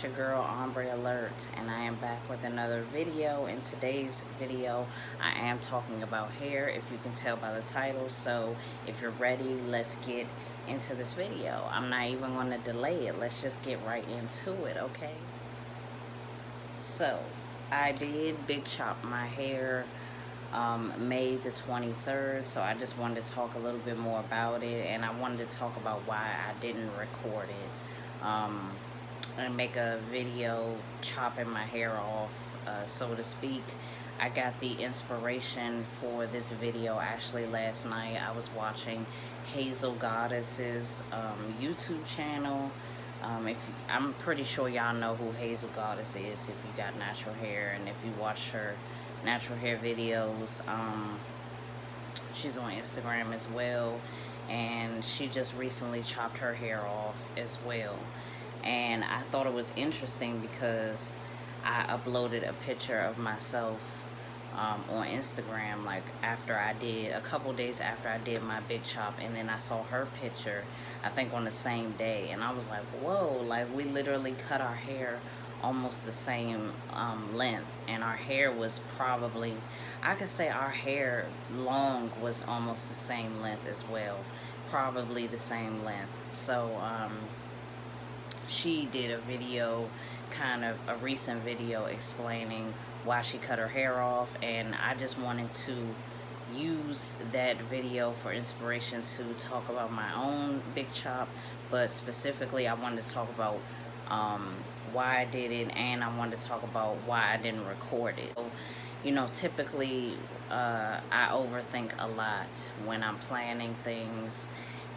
it's your girl Ombre Alert, and I am back with another video. In today's video, I am talking about hair, if you can tell by the title. So if you're ready, let's get into this video. I'm not even going to delay it. Let's just get right into it, okay? So I did big chop my hair May the 23rd, so I just wanted to talk a little bit more about it, and I wanted to talk about why I didn't record it and make a video chopping my hair off, so to speak. I got the inspiration for this video actually last night. I was watching Hazel Goddess's YouTube channel. I'm pretty sure y'all know who Hazel Goddess is if you got natural hair, and if you watch her natural hair videos. She's on Instagram as well, and she just recently chopped her hair off as well. And I thought it was interesting because I uploaded a picture of myself on Instagram, like a couple days after I did my big chop, and then I saw her picture, I think on the same day, and I was like, whoa, like we literally cut our hair almost the same length, and our hair was probably, I could say our hair long was almost the same length as well, probably the same length. So she did a video, kind of a recent video, explaining why she cut her hair off, and I just wanted to use that video for inspiration to talk about my own big chop, but specifically I wanted to talk about why I did it, and I wanted to talk about why I didn't record it. So, you know, typically I overthink a lot when I'm planning things,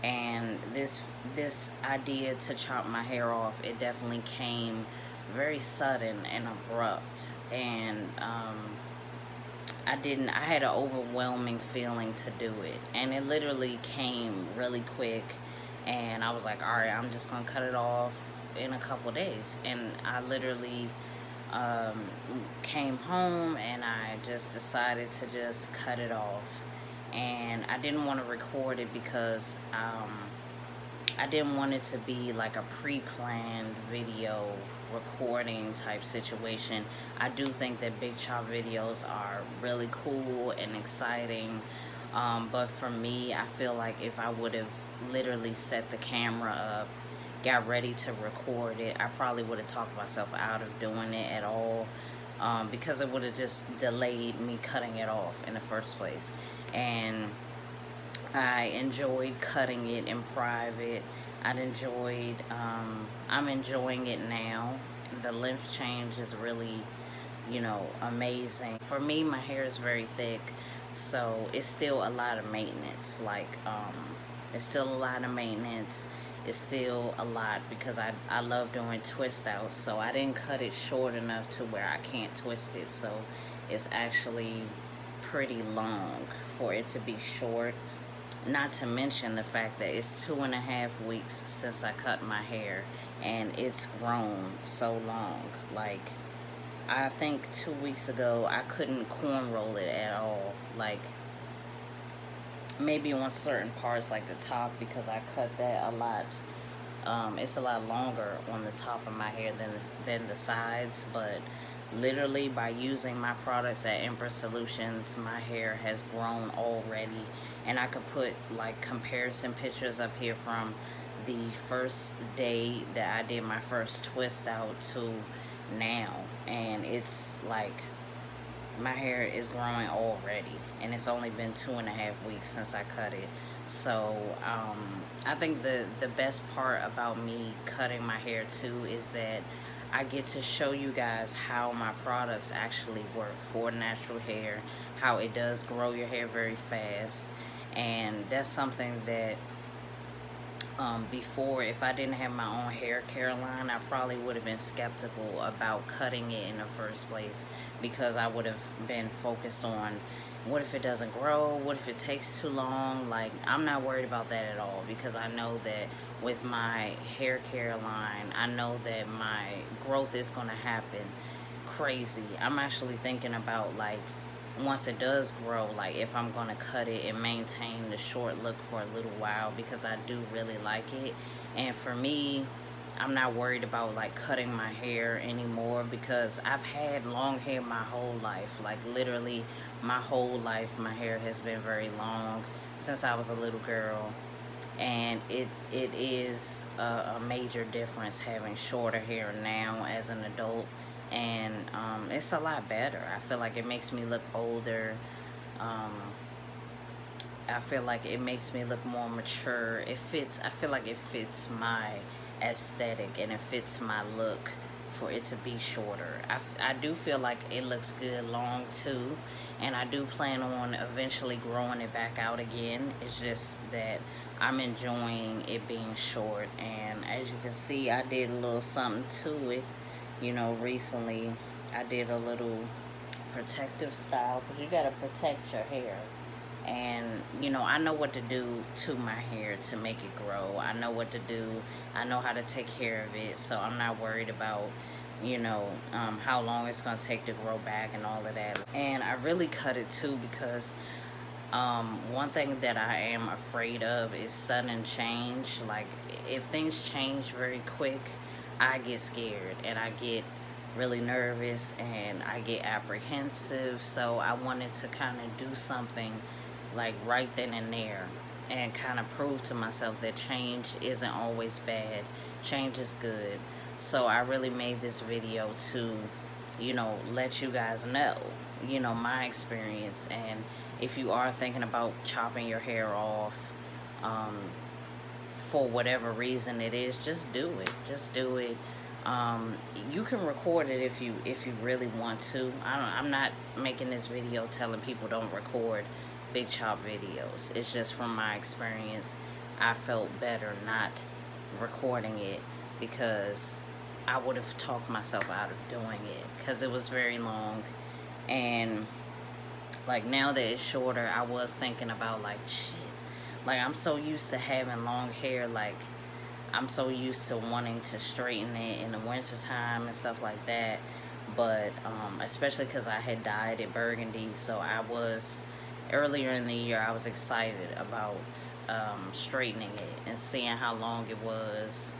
and this idea to chop my hair off, it definitely came very sudden and abrupt, and I had an overwhelming feeling to do it, and it literally came really quick, and I was like, all right, I'm just gonna cut it off in a couple days. And I literally came home and I just decided to just cut it off, and I didn't want to record it because I didn't want it to be like a pre-planned video recording type situation. I do think that big chop videos are really cool and exciting, but for me, I feel like if I would have literally set the camera up, got ready to record it, I probably would have talked myself out of doing it at all, because it would have just delayed me cutting it off in the first place. And I enjoyed cutting it in private. I'm enjoying it now. The length change is really, you know, amazing. For me, my hair is very thick, so it's still a lot of maintenance. Like, it's still a lot of maintenance. It's still a lot because I love doing twist outs, so I didn't cut it short enough to where I can't twist it. So it's actually pretty long for it to be short. Not to mention the fact that it's 2.5 weeks since I cut my hair, and it's grown so long. Like, I think 2 weeks ago I couldn't cornroll it at all. Like, maybe on certain parts like the top, because I cut that a lot. It's a lot longer on the top of my hair than the sides, but literally by using my products at Empress Solutions, my hair has grown already. And I could put like comparison pictures up here from the first day that I did my first twist out to now, and it's like my hair is growing already, and it's only been 2.5 weeks since I cut it. So I think the best part about me cutting my hair too is that I get to show you guys how my products actually work for natural hair, how it does grow your hair very fast. And that's something that before, if I didn't have my own hair care line, I probably would have been skeptical about cutting it in the first place, because I would have been focused on, what if it doesn't grow? What if it takes too long? Like, I'm not worried about that at all, because I know that with my hair care line, I know that my growth is going to happen crazy. I'm actually thinking about, like, once it does grow, like if I'm gonna cut it and maintain the short look for a little while, because I do really like it. And for me, I'm not worried about like cutting my hair anymore, because I've had long hair my whole life. Like literally my whole life my hair has been very long since I was a little girl. And it is a major difference having shorter hair now as an adult. And it's a lot better. I feel like it makes me look older. um, I feel like it makes me look more mature. I feel like it fits my aesthetic and it fits my look for it to be shorter. I do feel like it looks good long too, and I do plan on eventually growing it back out again. It's just that I'm enjoying it being short, and as you can see, I did a little something to it, recently. I did a little protective style, because you gotta protect your hair. And I know what to do to my hair to make it grow. I know what to do. I know how to take care of it, so I'm not worried about how long it's gonna take to grow back and all of that. And I really cut it too, because one thing that I am afraid of is sudden change. Like, if things change very quick, I get scared and I get really nervous and I get apprehensive. So I wanted to kind of do something like right then and there, and kind of prove to myself that change isn't always bad. Change is good. So I really made this video to let you guys know my experience. And if you are thinking about chopping your hair off, um, for whatever reason it is, just do it. Just do it. You can record it if you really want to. I'm not making this video telling people don't record big chop videos. It's just from my experience, I felt better not recording it, because I would have talked myself out of doing it, because it was very long. And like, now that it's shorter, I was thinking about like, shit, like I'm so used to having long hair. Like, I'm so used to wanting to straighten it in the winter time and stuff like that. But especially because I had dyed it burgundy, so earlier in the year I was excited about straightening it and seeing how long it was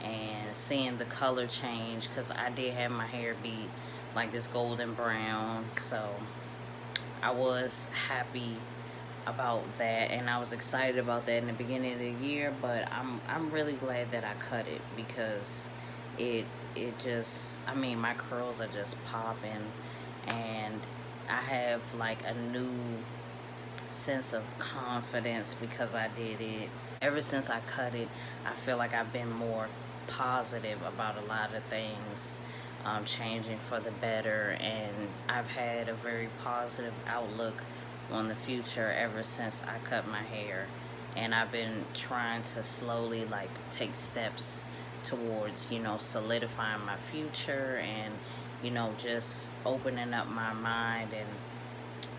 and seeing the color change, because I did have my hair be like this golden brown. So I was happy about that, and I was excited about that in the beginning of the year. But I'm really glad that I cut it, because it just, I mean, my curls are just popping, and I have like a new sense of confidence because I did it. Ever since I cut it, I feel like I've been more positive about a lot of things changing for the better, and I've had a very positive outlook on the future ever since I cut my hair. And I've been trying to slowly like take steps towards solidifying my future, and just opening up my mind and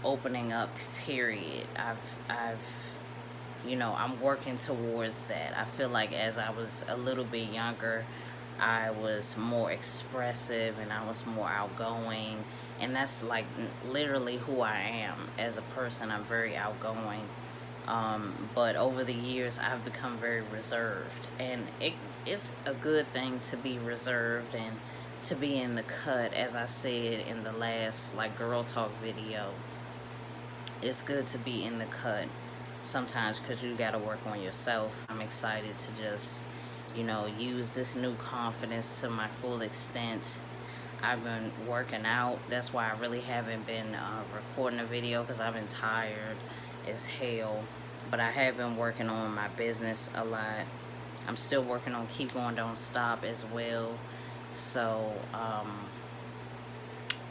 opening up, period. I'm working towards that. I feel like as I was a little bit younger, I was more expressive and I was more outgoing, and that's like literally who I am as a person. I'm very outgoing, but over the years I've become very reserved, and it's a good thing to be reserved and to be in the cut. As I said in the last like girl talk video, it's good to be in the cut sometimes, because you got to work on yourself. I'm excited to just use this new confidence to my full extent. I've been working out. That's why I really haven't been recording a video, because I've been tired as hell. But I have been working on my business a lot. I'm still working on Keep Going Don't Stop as well. So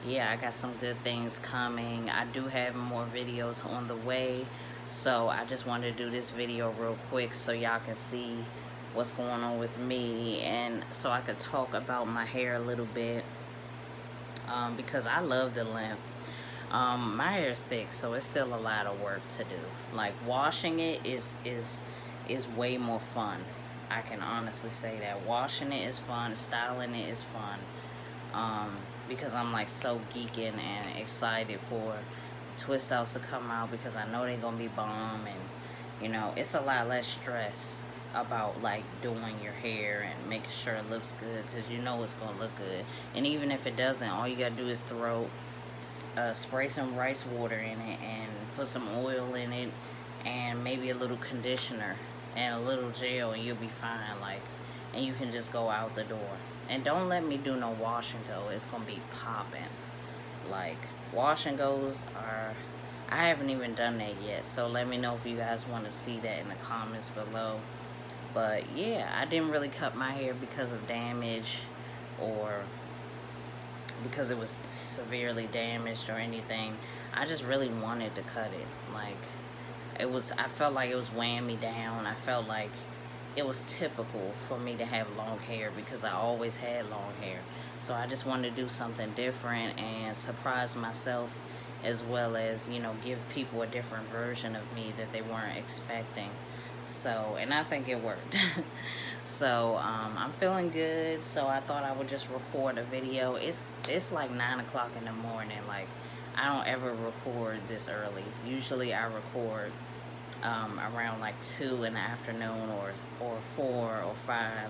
yeah, I got some good things coming. I do have more videos on the way, so I just wanted to do this video real quick so y'all can see what's going on with me, and so I could talk about my hair a little bit, because I love the length. My hair is thick, so it's still a lot of work to do. Like, washing it is way more fun. I can honestly say that. Washing it is fun, styling it is fun, because I'm like so geeking and excited for the twist outs to come out, because I know they're gonna be bomb, and it's a lot less stress about like doing your hair and making sure it looks good, because you know it's gonna look good. And even if it doesn't, all you gotta do is spray some rice water in it and put some oil in it and maybe a little conditioner and a little gel, and you'll be fine. Like, and you can just go out the door. And don't let me do no wash and go. It's gonna be popping. Like, wash and goes are, I haven't even done that yet, so let me know if you guys want to see that in the comments below. But yeah, I didn't really cut my hair because of damage or because it was severely damaged or anything. I just really wanted to cut it. Like, I felt like it was weighing me down. I felt like it was typical for me to have long hair because I always had long hair. So I just wanted to do something different and surprise myself, as well as, you know, give people a different version of me that they weren't expecting. So, and I think it worked. So I'm feeling good, so I thought I would just record a video. It's like 9 o'clock in the morning. Like, I don't ever record this early. Usually I record around like 2 in the afternoon or 4 or 5.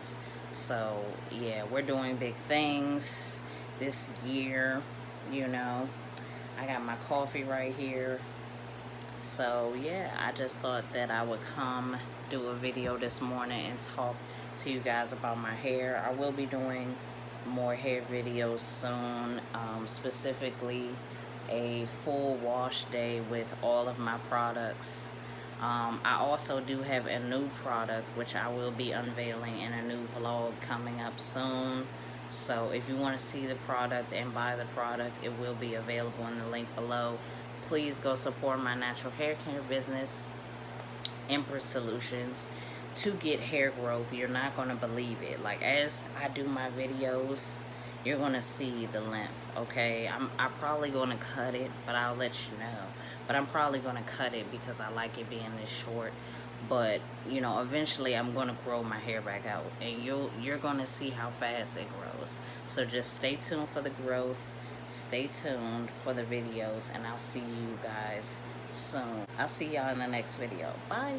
So yeah, we're doing big things this year, you know. I got my coffee right here. So yeah, I just thought that I would come do a video this morning and talk to you guys about my hair. I will be doing more hair videos soon, specifically a full wash day with all of my products. I also do have a new product which I will be unveiling in a new vlog coming up soon. So if you want to see the product and buy the product, it will be available in the link below. Please go support my natural hair care business, Empress Solutions, to get hair growth. You're not going to believe it. Like, as I do my videos, you're going to see the length, okay? I'm probably going to cut it, but I'll let you know. But I'm probably going to cut it because I like it being this short. But, you know, eventually I'm going to grow my hair back out, and you're going to see how fast it grows. So just stay tuned for the growth. Stay tuned for the videos, and I'll see you guys soon. I'll see y'all in the next video. Bye.